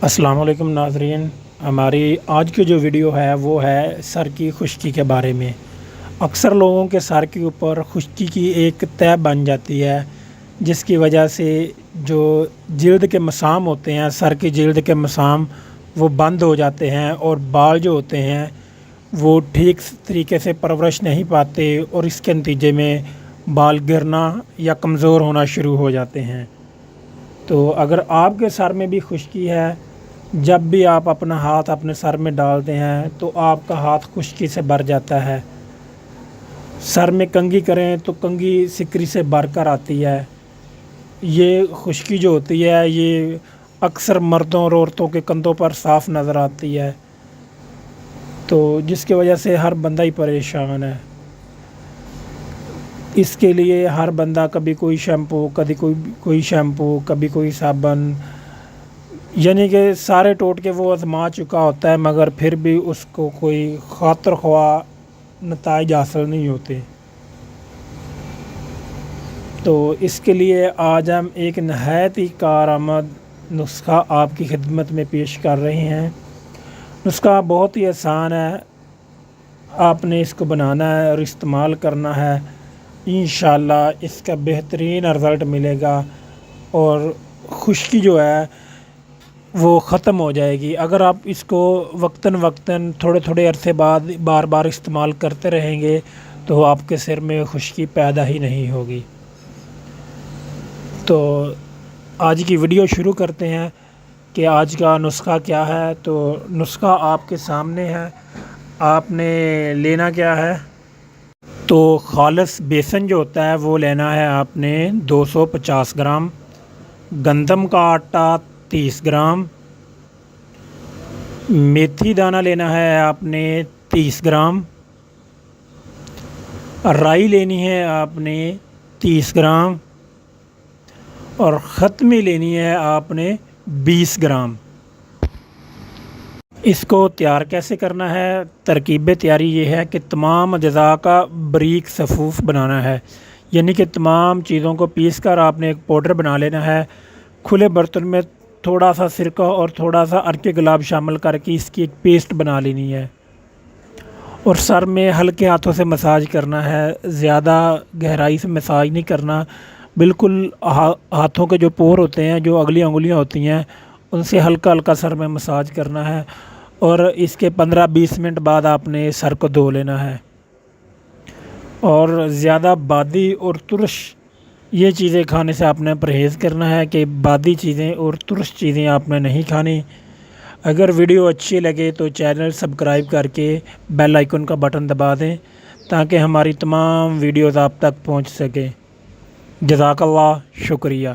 السلام علیکم ناظرین، ہماری آج کی جو ویڈیو ہے وہ ہے سر کی خشکی کے بارے میں۔ اکثر لوگوں کے سر کے اوپر خشکی کی ایک تہ بن جاتی ہے، جس کی وجہ سے جو جلد کے مسام ہوتے ہیں، سر کی جلد کے مسام وہ بند ہو جاتے ہیں اور بال جو ہوتے ہیں وہ ٹھیک طریقے سے پرورش نہیں پاتے اور اس کے نتیجے میں بال گرنا یا کمزور ہونا شروع ہو جاتے ہیں۔ تو اگر آپ کے سر میں بھی خشکی ہے، جب بھی آپ اپنا ہاتھ اپنے سر میں ڈالتے ہیں تو آپ کا ہاتھ خشکی سے بھر جاتا ہے۔ سر میں کنگھی کریں تو کنگھی سکری سے بھر کر آتی ہے۔ یہ خشکی جو ہوتی ہے یہ اکثر مردوں اور عورتوں کے کندھوں پر صاف نظر آتی ہے، تو جس کی وجہ سے ہر بندہ ہی پریشان ہے۔ اس کے لیے ہر بندہ کبھی کوئی شیمپو، کبھی کوئی شیمپو، کبھی کوئی صابن، یعنی کہ سارے ٹوٹکے وہ آزما چکا ہوتا ہے، مگر پھر بھی اس کو کوئی خاطر خواہ نتائج حاصل نہیں ہوتے۔ تو اس کے لیے آج ہم ایک نہایت ہی کارآمد نسخہ آپ کی خدمت میں پیش کر رہے ہیں۔ نسخہ بہت ہی آسان ہے، آپ نے اس کو بنانا ہے اور استعمال کرنا ہے۔ انشاءاللہ اس کا بہترین رزلٹ ملے گا اور خشکی جو ہے وہ ختم ہو جائے گی۔ اگر آپ اس کو وقتاً تھوڑے عرصے بعد بار بار استعمال کرتے رہیں گے تو آپ کے سر میں خشکی پیدا ہی نہیں ہوگی۔ تو آج کی ویڈیو شروع کرتے ہیں کہ آج کا نسخہ کیا ہے۔ تو نسخہ آپ کے سامنے ہے۔ آپ نے لینا کیا ہے؟ تو خالص بیسن جو ہوتا ہے وہ لینا ہے آپ نے 250 گرام، گندم کا آٹا 30 گرام، میتھی دانہ لینا ہے آپ نے 30 گرام، رائی لینی ہے آپ نے 30 گرام اور ختمی لینی ہے آپ نے 20 گرام۔ اس کو تیار کیسے کرنا ہے؟ ترکیب تیاری یہ ہے کہ تمام اجزاء کا باریک صفوف بنانا ہے، یعنی کہ تمام چیزوں کو پیس کر آپ نے ایک پاؤڈر بنا لینا ہے۔ کھلے برتن میں تھوڑا سا سرکہ اور تھوڑا سا عرق گلاب شامل کر کے اس کی ایک پیسٹ بنا لینی ہے اور سر میں ہلکے ہاتھوں سے مساج کرنا ہے، زیادہ گہرائی سے مساج نہیں کرنا، بالکل ہاتھوں کے جو پور ہوتے ہیں، جو اگلی انگلیاں ہوتی ہیں، ان سے ہلکا ہلکا سر میں مساج کرنا ہے اور اس کے 15-20 منٹ بعد آپ نے سر کو دھو لینا ہے۔ اور زیادہ بادی اور ترش یہ چیزیں کھانے سے آپ نے پرہیز کرنا ہے کہ بادی چیزیں اور ترش چیزیں آپ نے نہیں کھانی۔ اگر ویڈیو اچھی لگے تو چینل سبسکرائب کر کے بیل آئیکن کا بٹن دبا دیں تاکہ ہماری تمام ویڈیوز آپ تک پہنچ سکیں۔ جزاک اللہ، شکریہ۔